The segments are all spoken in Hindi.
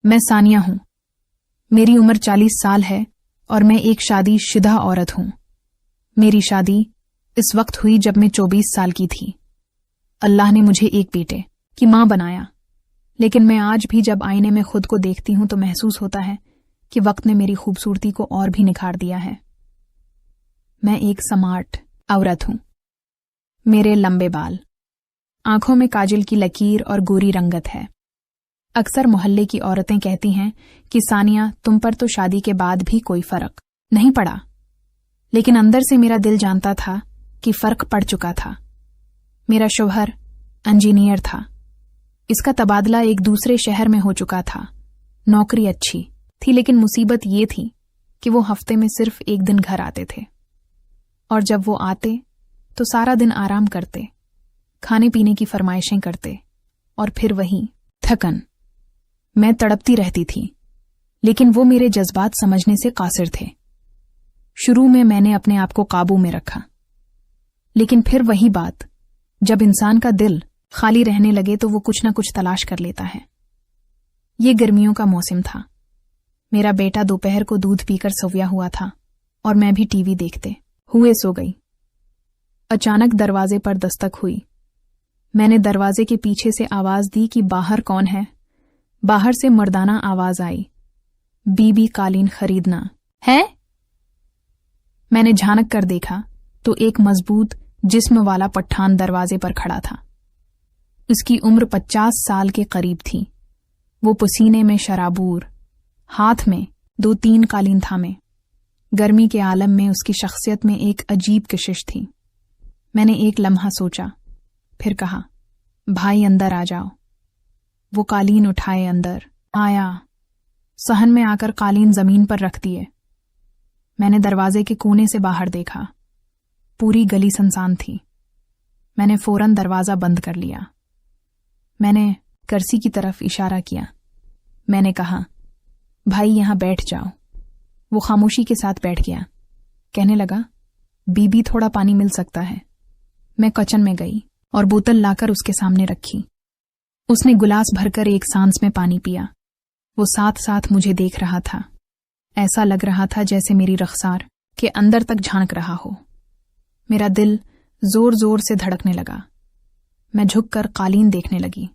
मैं सानिया हूं। मेरी उम्र 40 साल है और मैं एक शादीशुदा औरत हूं। मेरी शादी इस वक्त हुई जब मैं 24 साल की थी। अल्लाह ने मुझे एक बेटे की मां बनाया, लेकिन मैं आज भी जब आईने में खुद को देखती हूं तो महसूस होता है कि वक्त ने मेरी खूबसूरती को और भी निखार दिया है। मैं एक स्मार्ट औरत हूं। मेरे लंबे बाल, आंखों में काजल की लकीर और गोरी रंगत है। अक्सर मोहल्ले की औरतें कहती हैं कि सानिया, तुम पर तो शादी के बाद भी कोई फर्क नहीं पड़ा, लेकिन अंदर से मेरा दिल जानता था कि फर्क पड़ चुका था। मेरा शौहर इंजीनियर था। इसका तबादला एक दूसरे शहर में हो चुका था। नौकरी अच्छी थी, लेकिन मुसीबत ये थी कि वो हफ्ते में सिर्फ एक दिन घर आते थे, और जब वो आते तो सारा दिन आराम करते, खाने पीने की फरमाइशें करते और फिर वही थकन। मैं तड़पती रहती थी, लेकिन वो मेरे जज्बात समझने से कासिर थे। शुरू में मैंने अपने आप को काबू में रखा, लेकिन फिर वही बात, जब इंसान का दिल खाली रहने लगे तो वो कुछ ना कुछ तलाश कर लेता है। ये गर्मियों का मौसम था। मेरा बेटा दोपहर को दूध पीकर सोया हुआ था और मैं भी टीवी देखते हुए सो गई। अचानक दरवाजे पर दस्तक हुई। मैंने दरवाजे के पीछे से आवाज दी कि बाहर कौन है। बाहर से मर्दाना आवाज आई, बीबी कालीन खरीदना है। मैंने झांक कर देखा तो एक मजबूत जिस्म वाला पठान दरवाजे पर खड़ा था। उसकी उम्र 50 साल के करीब थी। वो पसीने में शराबूर, हाथ में 2-3 कालीन थामे। गर्मी के आलम में उसकी शख्सियत में एक अजीब कशिश थी। मैंने एक लम्हा सोचा, फिर कहा, भाई अंदर आ जाओ। वो कालीन उठाए अंदर आया। सहन में आकर कालीन जमीन पर रख दिए। मैंने दरवाजे के कोने से बाहर देखा। पूरी गली सुनसान थी। मैंने फौरन दरवाजा बंद कर लिया। मैंने कुर्सी की तरफ इशारा किया। मैंने कहा, भाई यहां बैठ जाओ। वो खामोशी के साथ बैठ गया। कहने लगा, बीबी थोड़ा पानी मिल सकता है। मैं किचन में गई और बोतल लाकर उसके सामने रखी। उसने गिलास भरकर एक सांस में पानी पिया। वो साथ साथ मुझे देख रहा था। ऐसा लग रहा था जैसे मेरी रख्सार के अंदर तक झांक रहा हो। मेरा दिल जोर जोर से धड़कने लगा। मैं झुककर कालीन देखने लगी,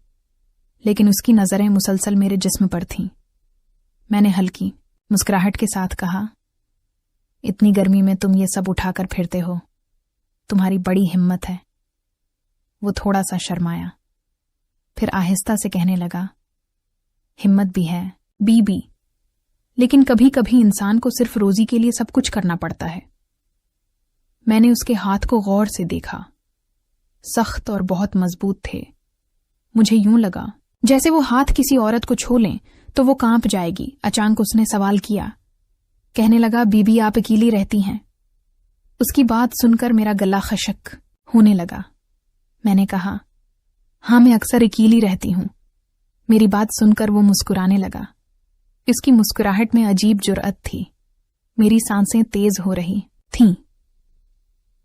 लेकिन उसकी नजरें मुसलसल मेरे जिस्म पर थीं। मैंने हल्की मुस्कुराहट के साथ कहा, इतनी गर्मी में तुम ये सब उठाकर फिरते हो, तुम्हारी बड़ी हिम्मत है। वो थोड़ा सा शर्माया, फिर आहिस्ता से कहने लगा, हिम्मत भी है बीबी, लेकिन कभी कभी इंसान को सिर्फ रोजी के लिए सब कुछ करना पड़ता है। मैंने उसके हाथ को गौर से देखा। सख्त और बहुत मजबूत थे। मुझे यूं लगा जैसे वो हाथ किसी औरत को छू लें तो वो कांप जाएगी। अचानक उसने सवाल किया। कहने लगा, बीबी आप अकेली रहती हैं? उसकी बात सुनकर मेरा गला खशक होने लगा। मैंने कहा, हाँ मैं अक्सर अकेली रहती हूं। मेरी बात सुनकर वो मुस्कुराने लगा। इसकी मुस्कुराहट में अजीब जुर्अत थी। मेरी सांसें तेज हो रही थीं।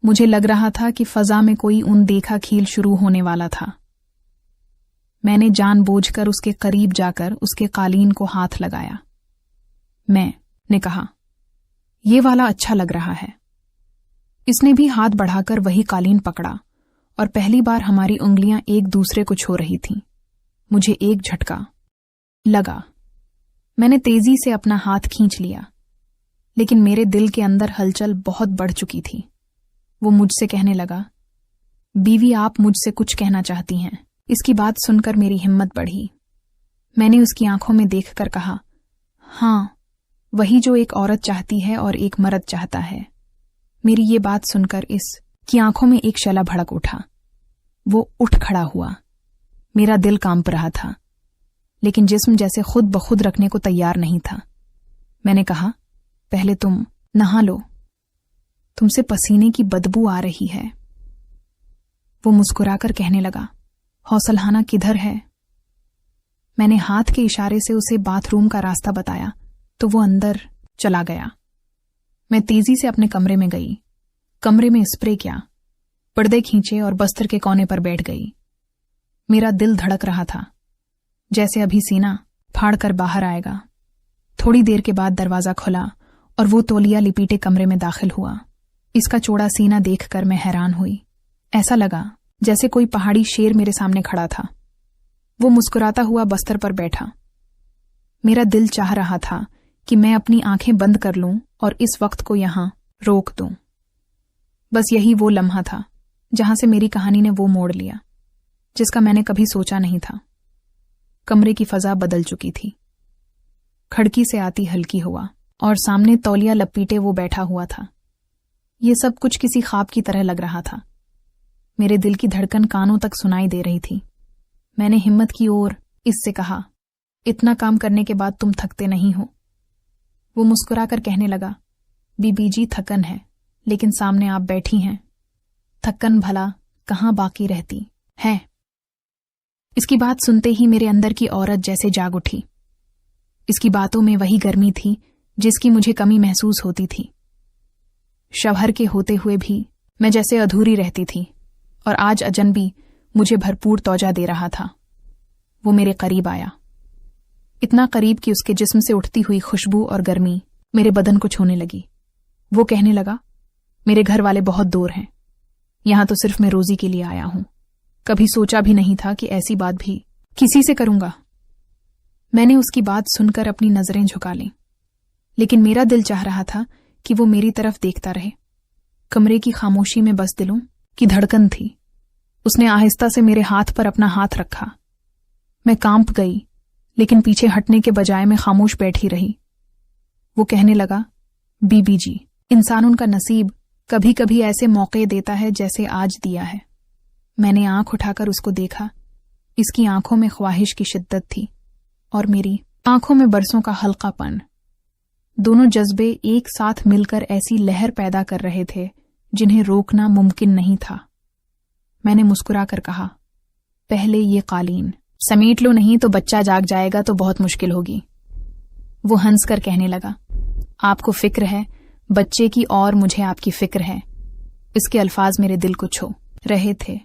मुझे लग रहा था कि फजा में कोई अनदेखा खेल शुरू होने वाला था। मैंने जानबूझकर उसके करीब जाकर उसके कालीन को हाथ लगाया। मैंने कहा, ये वाला अच्छा लग रहा है। इसने भी हाथ बढ़ाकर वही कालीन पकड़ा और पहली बार हमारी उंगलियां एक दूसरे को छू रही थीं। मुझे एक झटका लगा। मैंने तेजी से अपना हाथ खींच लिया, लेकिन मेरे दिल के अंदर हलचल बहुत बढ़ चुकी थी। वो मुझसे कहने लगा, बीवी आप मुझसे कुछ कहना चाहती हैं? इसकी बात सुनकर मेरी हिम्मत बढ़ी। मैंने उसकी आंखों में देखकर कहा, हाँ, वही जो एक औरत चाहती है और एक मर्द चाहता है। मेरी ये बात सुनकर इसकी आंखों में एक शला भड़क उठा। वो उठ खड़ा हुआ। मेरा दिल कांप रहा था, लेकिन जिस्म जैसे खुद ब खुद रखने को तैयार नहीं था। मैंने कहा, पहले तुम नहा लो, तुमसे पसीने की बदबू आ रही है। वो मुस्कुराकर कहने लगा, हौसलखाना किधर है? मैंने हाथ के इशारे से उसे बाथरूम का रास्ता बताया तो वो अंदर चला गया। मैं तेजी से अपने कमरे में गई। कमरे में स्प्रे किया, पर्दे खींचे और बस्तर के कोने पर बैठ गई। मेरा दिल धड़क रहा था, जैसे अभी सीना फाड़ कर बाहर आएगा। थोड़ी देर के बाद दरवाजा खुला और वो तौलिया लिपीटे कमरे में दाखिल हुआ। इसका चौड़ा सीना देखकर मैं हैरान हुई। ऐसा लगा जैसे कोई पहाड़ी शेर मेरे सामने खड़ा था। वो मुस्कुराता हुआ बस्तर पर बैठा। मेरा दिल चाह रहा था कि मैं अपनी आंखें बंद कर लूं और इस वक्त को यहां रोक दूं। बस यही वो लम्हा था जहां से मेरी कहानी ने वो मोड़ लिया जिसका मैंने कभी सोचा नहीं था। कमरे की फजा बदल चुकी थी। खिड़की से आती हल्की हवा और सामने तौलिया लपेटे वो बैठा हुआ था। ये सब कुछ किसी ख्वाब की तरह लग रहा था। मेरे दिल की धड़कन कानों तक सुनाई दे रही थी। मैंने हिम्मत की और इससे कहा, इतना काम करने के बाद तुम थकते नहीं हो? वो मुस्कुराकर कहने लगा, बीबी जी थकन है, लेकिन सामने आप बैठी हैं। थकन भला कहाँ बाकी रहती है। इसकी बात सुनते ही मेरे अंदर की औरत जैसे जाग उठी। इसकी बातों में वही गर्मी थी जिसकी मुझे कमी महसूस होती थी। शवहर के होते हुए भी मैं जैसे अधूरी रहती थी और आज अजनबी मुझे भरपूर तौजा दे रहा था। वो मेरे करीब आया, इतना करीब कि उसके जिस्म से उठती हुई खुशबू और गर्मी मेरे बदन को छूने लगी। वो कहने लगा, मेरे घर वाले बहुत दूर हैं, यहां तो सिर्फ मैं रोजी के लिए आया हूं। कभी सोचा भी नहीं था कि ऐसी बात भी किसी से करूंगा। मैंने उसकी बात सुनकर अपनी नजरें झुका लीं, लेकिन मेरा दिल चाह रहा था कि वो मेरी तरफ देखता रहे। कमरे की खामोशी में बस दिलों की धड़कन थी। उसने आहिस्ता से मेरे हाथ पर अपना हाथ रखा। मैं कांप गई, लेकिन पीछे हटने के बजाय मैं खामोश बैठी रही। वो कहने लगा, बीबी जी, इंसानों का नसीब कभी कभी ऐसे मौके देता है जैसे आज दिया है। मैंने आंख उठाकर उसको देखा। इसकी आंखों में ख्वाहिश की शिद्दत थी और मेरी आंखों में बरसों का हल्कापन। दोनों जज्बे एक साथ मिलकर ऐसी लहर पैदा कर रहे थे जिन्हें रोकना मुमकिन नहीं था। मैंने मुस्कुराकर कहा, पहले ये कालीन समेट लो, नहीं तो बच्चा जाग जाएगा तो बहुत मुश्किल होगी। वो हंसकर कहने लगा, आपको फिक्र है बच्चे की और मुझे आपकी फिक्र है। इसके अल्फाज मेरे दिल को छू रहे थे।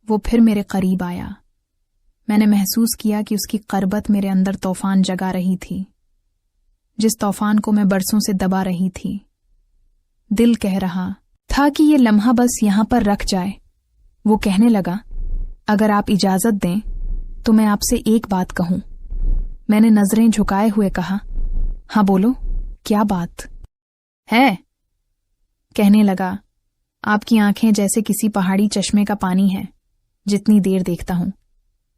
वो फिर मेरे करीब आया। मैंने महसूस किया कि उसकी करबत मेरे अंदर तूफान जगा रही थी, जिस तूफान को मैं बरसों से दबा रही थी। दिल कह रहा था कि ये लम्हा बस यहां पर रख जाए। वो कहने लगा, अगर आप इजाजत दें तो मैं आपसे एक बात कहूं। मैंने नजरें झुकाए हुए कहा, हाँ बोलो, क्या बात है? कहने लगा, आपकी आंखें जैसे किसी पहाड़ी चश्मे का पानी है। जितनी देर देखता हूं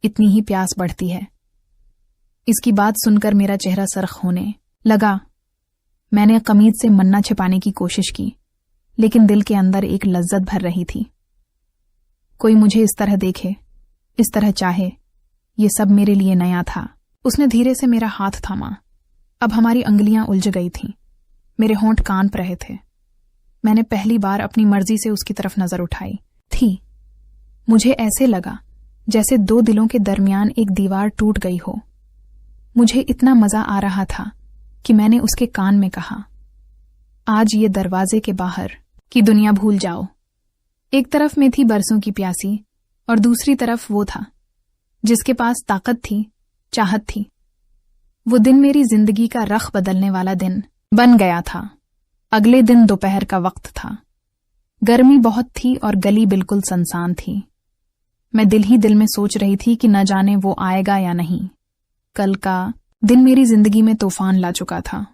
इतनी ही प्यास बढ़ती है। इसकी बात सुनकर मेरा चेहरा सरख होने लगा। मैंने कमीज से मन्ना छिपाने की कोशिश की, लेकिन दिल के अंदर एक लज्जत भर रही थी। कोई मुझे इस तरह देखे, इस तरह चाहे, ये सब मेरे लिए नया था। उसने धीरे से मेरा हाथ थामा। अब हमारी अंगुलियां उलझ गई थीं। मेरे होंठ कांप रहे थे। मैंने पहली बार अपनी मर्जी से उसकी तरफ नजर उठाई थी। मुझे ऐसे लगा जैसे दो दिलों के दरमियान एक दीवार टूट गई हो। मुझे इतना मजा आ रहा था कि मैंने उसके कान में कहा, आज ये दरवाजे के बाहर की दुनिया भूल जाओ। एक तरफ में थी बरसों की प्यासी और दूसरी तरफ वो था जिसके पास ताकत थी, चाहत थी। वो दिन मेरी जिंदगी का रख बदलने वाला दिन बन गया था। अगले दिन दोपहर का वक्त था। गर्मी बहुत थी और गली बिल्कुल सुनसान थी। मैं दिल ही दिल में सोच रही थी कि न जाने वो आएगा या नहीं। कल का दिन मेरी जिंदगी में तूफान ला चुका था।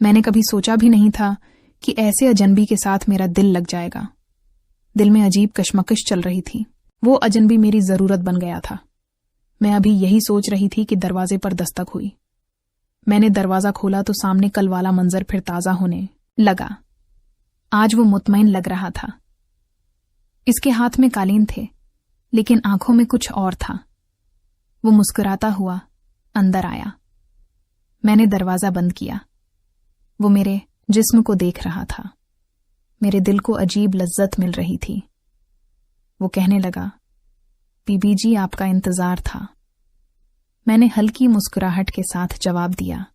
मैंने कभी सोचा भी नहीं था कि ऐसे अजनबी के साथ मेरा दिल लग जाएगा। दिल में अजीब कशमकश चल रही थी। वो अजनबी मेरी जरूरत बन गया था। मैं अभी यही सोच रही थी कि दरवाजे पर दस्तक हुई। मैंने दरवाजा खोला तो सामने कल वाला मंजर फिर ताजा होने लगा। आज वो मुतमईन लग रहा था। इसके हाथ में कालीन थे, लेकिन आंखों में कुछ और था। वो मुस्कुराता हुआ अंदर आया। मैंने दरवाजा बंद किया। वो मेरे जिस्म को देख रहा था। मेरे दिल को अजीब लज्जत मिल रही थी। वो कहने लगा, बीबी जी, आपका इंतजार था। मैंने हल्की मुस्कुराहट के साथ जवाब दिया,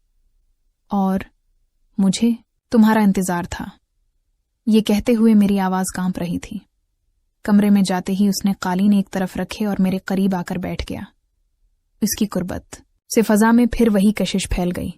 और मुझे तुम्हारा इंतजार था। ये कहते हुए मेरी आवाज कांप रही थी। कमरे में जाते ही उसने कालीन एक तरफ रखे और मेरे करीब आकर बैठ गया। उसकी कुर्बत से फजा में फिर वही कशिश फैल गई।